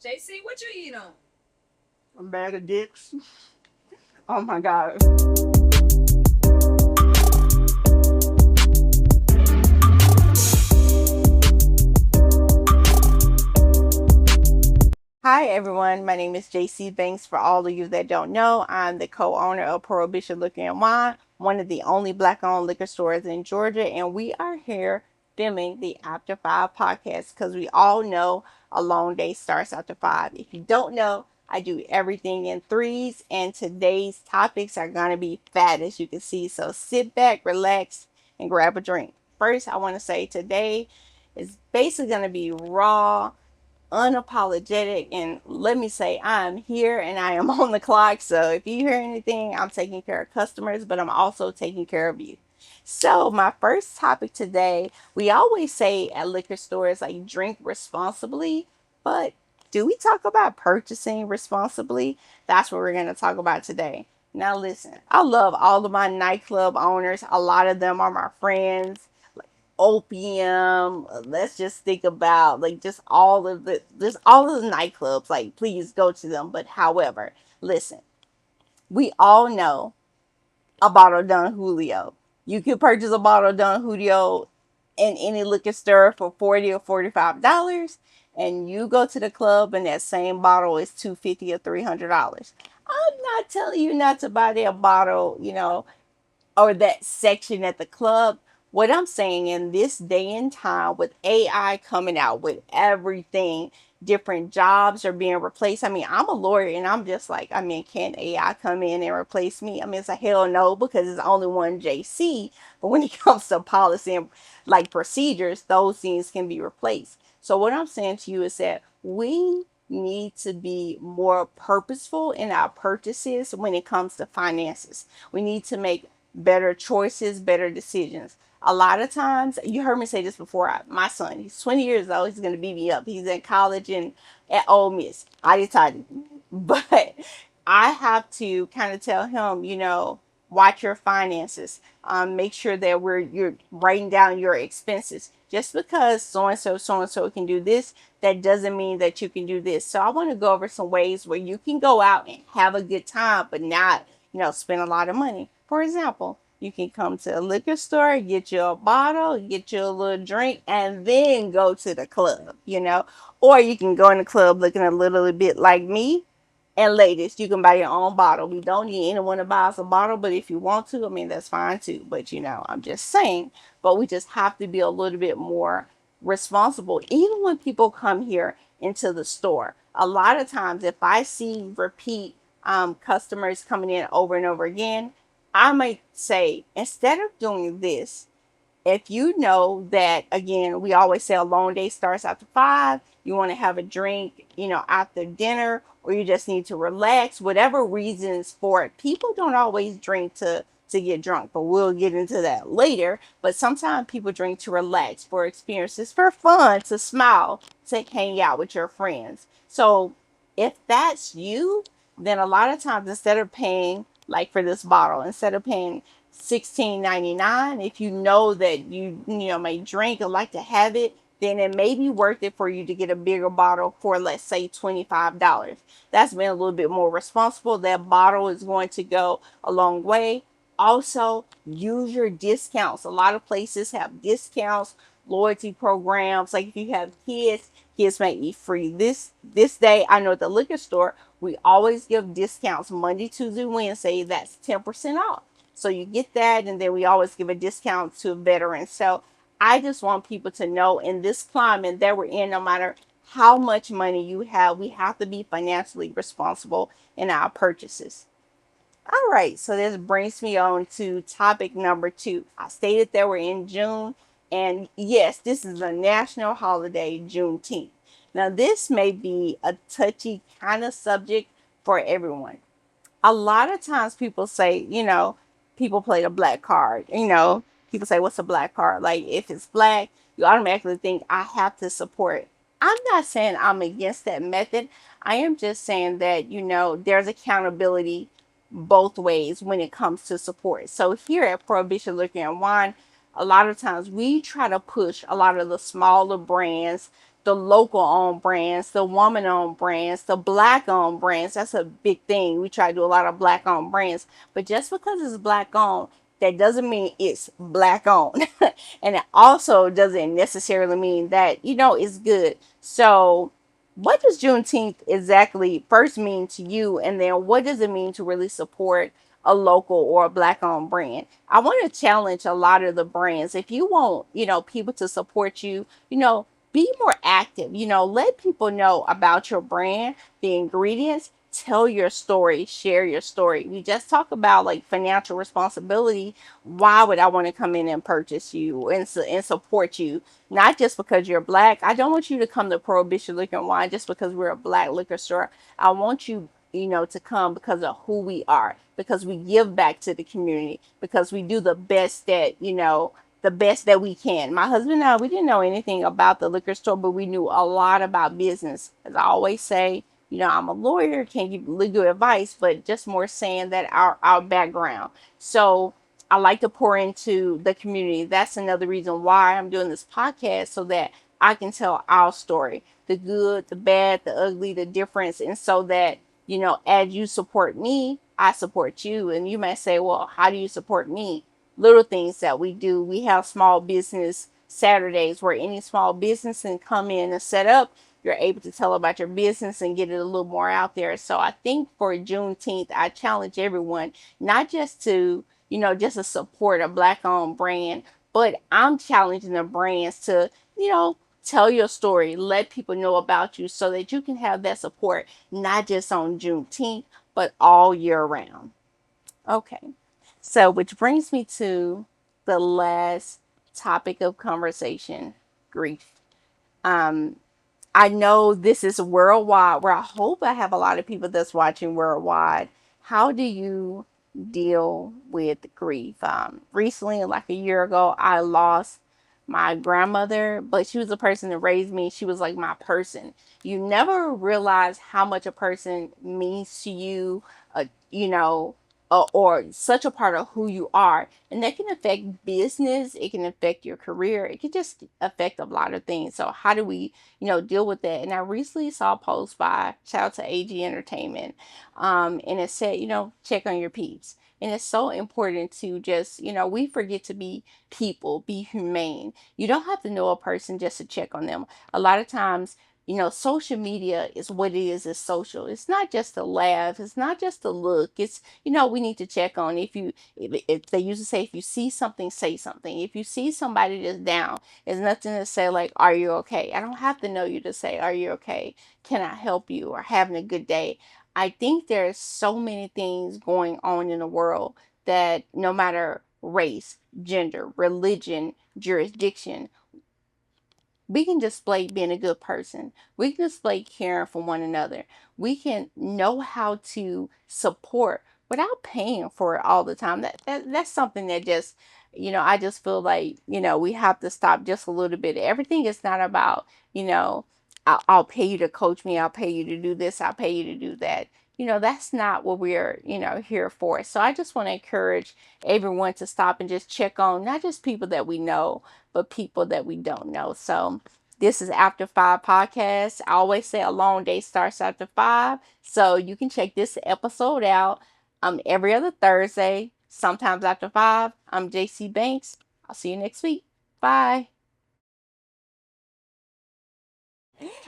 JC, what you eat on? A bag of dicks. Oh my God. Hi everyone, my name is JC Banks. For all of you that don't know, I'm the co-owner of Prohibition Liquor and Wine, one of the only black-owned liquor stores in Georgia, and we are here filming the After Five podcast because we all know a long day starts after five. If you don't know, I do everything in threes, and today's topics are gonna be fat, as you can see. So sit back, relax, and grab a drink. First, I want to say today is basically gonna be raw, unapologetic, and let me say I'm here and I am on the clock. So if you hear anything, I'm taking care of customers, but I'm also taking care of you. So my first topic today, we always say at liquor stores like drink responsibly, but do we talk about purchasing responsibly? That's what we're going to talk about today. Now listen, I love all of my nightclub owners. A lot of them are my friends. Opium. Let's just think about like just all of the nightclubs. Like, please go to them. But however, listen, we all know a bottle of Don Julio. You could purchase a bottle of Don Julio in any liquor store for $40 or $45, and you go to the club and that same bottle is $250 or $300. I'm not telling you not to buy that bottle, or that section at the club. What I'm saying, in this day and time with AI coming out with everything, different jobs are being replaced. I mean, I'm a lawyer and I'm just like, I mean, can AI come in and replace me? I mean, it's a hell no, because it's only one JC. But when it comes to policy and like procedures, those things can be replaced. So what I'm saying to you is that we need to be more purposeful in our purchases when it comes to finances. We need to make better choices, better decisions. A lot of times, you heard me say this before. My son, he's 20 years old. He's going to beat me up. He's in college and at Ole Miss. I decided, but I have to kind of tell him, watch your finances. Make sure that you're writing down your expenses. Just because so and so can do this, that doesn't mean that you can do this. So I want to go over some ways where you can go out and have a good time, but not, spend a lot of money. For example, you can come to a liquor store, get you a bottle, get you a little drink, and then go to the club. Or you can go in the club looking a little bit like me. And ladies, you can buy your own bottle. We don't need anyone to buy us a bottle, but if you want to, I mean, that's fine too. But I'm just saying, but we just have to be a little bit more responsible. Even when people come here into the store, a lot of times, if I see repeat customers coming in over and over again, I might say, instead of doing this, if you know that, again, we always say a long day starts after five, you want to have a drink, after dinner, or you just need to relax, whatever reasons for it. People don't always drink to get drunk, but we'll get into that later. But sometimes people drink to relax, for experiences, for fun, to smile, to hang out with your friends. So if that's you, then a lot of times, instead of paying like for this bottle, instead of paying 16.99, if you know that you may drink or like to have it, then it may be worth it for you to get a bigger bottle for, let's say, $25. That's been a little bit more responsible. That bottle is going to go a long way. Also, use your discounts. A lot of places have discounts, loyalty programs. Like if you have kids, kids may eat free. This day, I know at the liquor store, we always give discounts Monday, Tuesday, Wednesday. That's 10% off. So you get that, and then we always give a discount to veterans. So I just want people to know, in this climate that we're in, no matter how much money you have, we have to be financially responsible in our purchases. All right, so this brings me on to topic number two. I stated that we're in June, and yes, this is a national holiday, Juneteenth. Now, this may be a touchy kind of subject for everyone. A lot of times people say, people play the black card. People say, what's a black card? Like, if it's black, you automatically think I have to support it. I'm not saying I'm against that method. I am just saying that, there's accountability both ways when it comes to support. So here at Prohibition Liquor and Wine, a lot of times we try to push a lot of the smaller brands, the local owned brands, the woman owned brands, the black owned brands. That's a big thing. We try to do a lot of black owned brands, but just because it's black owned, that doesn't mean it's black owned. And it also doesn't necessarily mean that, it's good. So, what does Juneteenth exactly first mean to you? And then what does it mean to really support a local or a black owned brand? I want to challenge a lot of the brands. If you want, people to support you, be more active. Let people know about your brand, the ingredients, tell your story, share your story. We just talk about like financial responsibility. Why would I want to come in and purchase you and support you? Not just because you're black. I don't want you to come to Prohibition Liquor and Wine just because we're a black liquor store. I want you, to come because of who we are, because we give back to the community, because we do the best that we can. My husband and I, we didn't know anything about the liquor store, but we knew a lot about business. As I always say, I'm a lawyer, can't give legal advice, but just more saying that our background. So I like to pour into the community. That's another reason why I'm doing this podcast, so that I can tell our story, the good, the bad, the ugly, the difference. And so that, as you support me, I support you. And you may say, well, how do you support me? Little things that we do. We have small business Saturdays where any small business can come in and set up. You're able to tell about your business and get it a little more out there. So I think for Juneteenth, I challenge everyone not just to, just to support a black owned brand, but I'm challenging the brands to, tell your story, let people know about you so that you can have that support, not just on Juneteenth, but all year round. Okay. So, which brings me to the last topic of conversation, grief. Um, I know this is worldwide, where I hope I have a lot of people that's watching worldwide. How do you deal with grief? Recently, like a year ago, I lost my grandmother, but she was the person that raised me. She was like my person. You never realize how much a person means to you, you know, or such a part of who you are. And that can affect business. It can affect your career. It can just affect a lot of things. So how do we, deal with that? And I recently saw a post by shout out to AG Entertainment. And it said, check on your peeps. And it's so important to just, we forget to be people, be humane. You don't have to know a person just to check on them. A lot of times, social media is what it is. It's social. It's not just a laugh. It's not just a look. It's, we need to check on. If they used to say, if you see something, say something. If you see somebody that's down, there's nothing to say like, are you okay? I don't have to know you to say, are you okay? Can I help you? Or having a good day? I think there's so many things going on in the world that no matter race, gender, religion, jurisdiction, we can display being a good person. We can display caring for one another. We can know how to support without paying for it all the time. That's something that just, I just feel like, we have to stop just a little bit. Everything is not about, I'll pay you to coach me. I'll pay you to do this. I'll pay you to do that. That's not what we're, here for. So I just want to encourage everyone to stop and just check on not just people that we know, but people that we don't know. So this is After Five Podcast. I always say a long day starts after 5. So you can check this episode out every other Thursday, sometimes after 5. I'm JC Banks. I'll see you next week. Bye.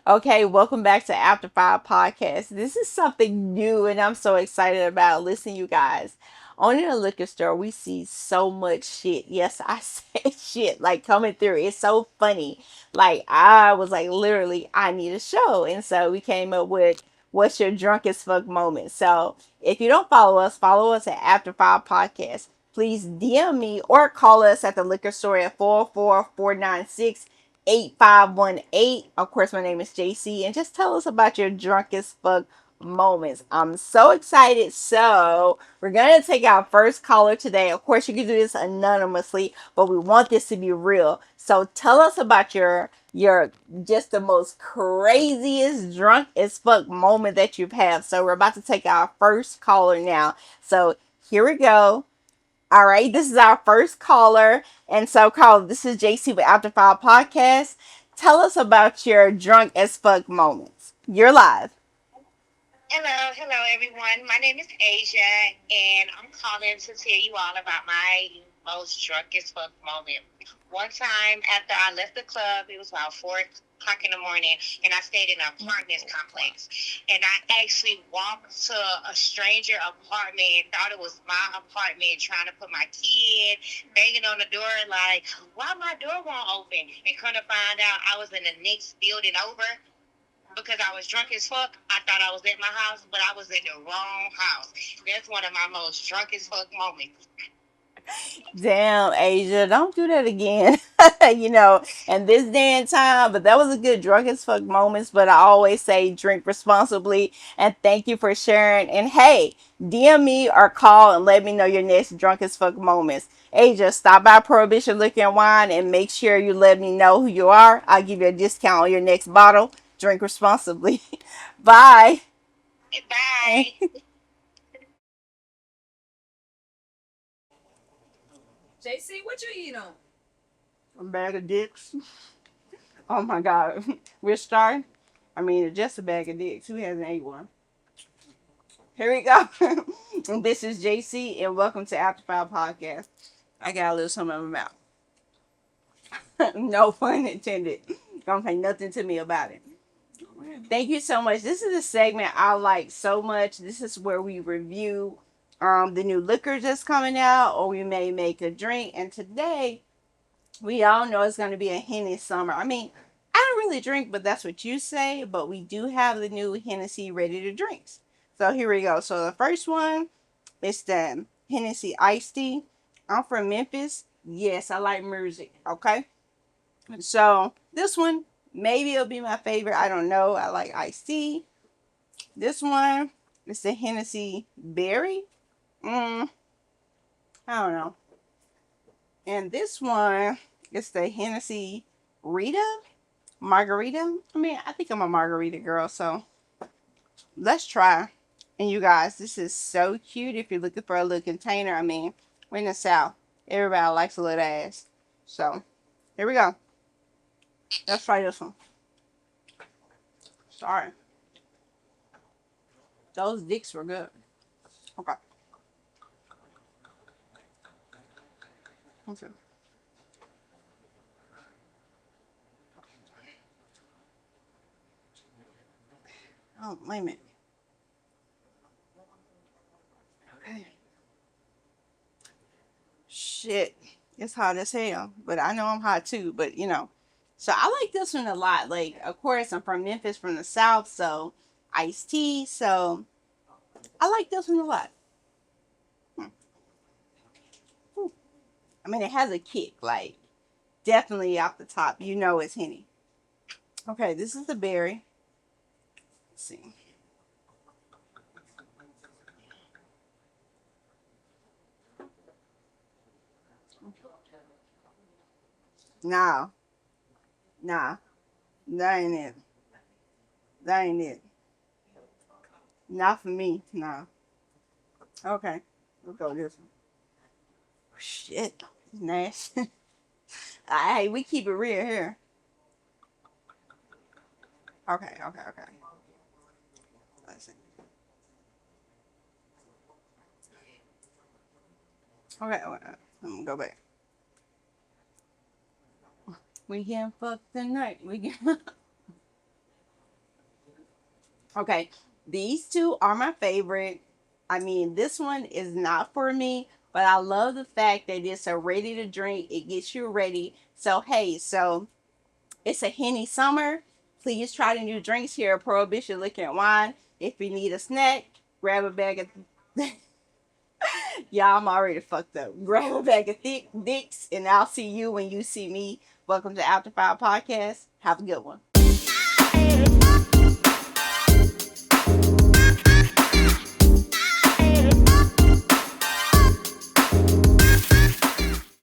Okay, welcome back to After Five Podcast. This is something new and I'm so excited about. Listen, you guys, owning a liquor store, we see so much shit. Yes, I said shit like coming through. It's so funny. Like, I was like, literally, I need a show. And so we came up with what's your drunkest fuck moment. So if you don't follow us at After Five Podcast. Please DM me or call us at the liquor store at 44496 8518. Of course, my name is JC, and just tell us about your drunkest fuck moments. I'm so excited. So, we're gonna take our first caller today. Of course, you can do this anonymously, but we want this to be real. So, tell us about your just the most craziest drunk as fuck moment that you've had. So, we're about to take our first caller now. So, here we go. All right, this is our first caller. And so, Carl, this is JC with After Five Podcast. Tell us about your drunk as fuck moments. You're live. Hello everyone. My name is Asia, and I'm calling to tell you all about my most drunk as fuck moment. One time after I left the club, it was about 4 o'clock in the morning, and I stayed in an apartment complex. And I actually walked to a stranger apartment and thought it was my apartment, trying to put my key in, banging on the door like, why my door won't open? And come to find out, I was in the next building over because I was drunk as fuck. I thought I was at my house, but I was at the wrong house. That's one of my most drunk as fuck moments. Damn, Asia, don't do that again. In this day and time. But that was a good drunk as fuck moments. But I always say drink responsibly. And thank you for sharing. And hey, DM me or call and let me know your next drunk as fuck moments. Asia, stop by Prohibition Liquor and Wine and make sure you let me know who you are. I'll give you a discount on your next bottle. Drink responsibly. Bye. Bye. JC, what you eat on? A bag of dicks. Oh my God. We're starting. I mean, just a bag of dicks. Who hasn't ate one? Here we go. This is JC, and welcome to After Five Podcast. I got a little something in my mouth. No pun intended. Don't say nothing to me about it. Thank you so much. This is a segment I like so much. This is where we review the new liquor that's coming out, or we may make a drink. And today, we all know it's going to be a Hennessy summer. I mean, I don't really drink, but that's what you say. But we do have the new Hennessy ready to drinks. So here we go. So the first one is the Hennessy iced tea. I'm from Memphis. Yes, I like music. Okay. So this one, maybe it'll be my favorite. I don't know. I like iced tea. This one is the Hennessy berry. I don't know. And this one is the Hennessy Rita. Margarita. I mean, I think I'm a margarita girl, so let's try. And you guys, this is so cute if you're looking for a little container. I mean, we're in the South. Everybody likes a little ass. So, here we go. Let's try this one. Sorry. Those dicks were good. Okay. Okay. Oh, wait a minute. Okay. Shit. It's hot as hell. But I know I'm hot too. But. So I like this one a lot. Like, of course, I'm from Memphis, from the South. So, iced tea. So, I like this one a lot. Hmm. I mean, it has a kick. Like, definitely off the top. You know it's Henny. Okay, this is the berry. Let's see. Nah. Nah. That ain't it. That ain't it. Not for me. Nah. Okay. Let's go with this one. Shit. It's nasty. Hey, we keep it real here. Okay. Let's see. Okay. I'm gonna go back. We can fuck tonight. We can. Okay. These two are my favorite. I mean, this one is not for me, but I love the fact that it's a ready to drink. It gets you ready. So, hey, it's a Henny summer. Please try the new drinks here at Prohibition Liquor and Wine. If you need a snack, grab a bag of. Yeah, I'm already fucked up. Grab a bag of thick dicks, and I'll see you when you see me. Welcome to After Five Podcast. Have a good one.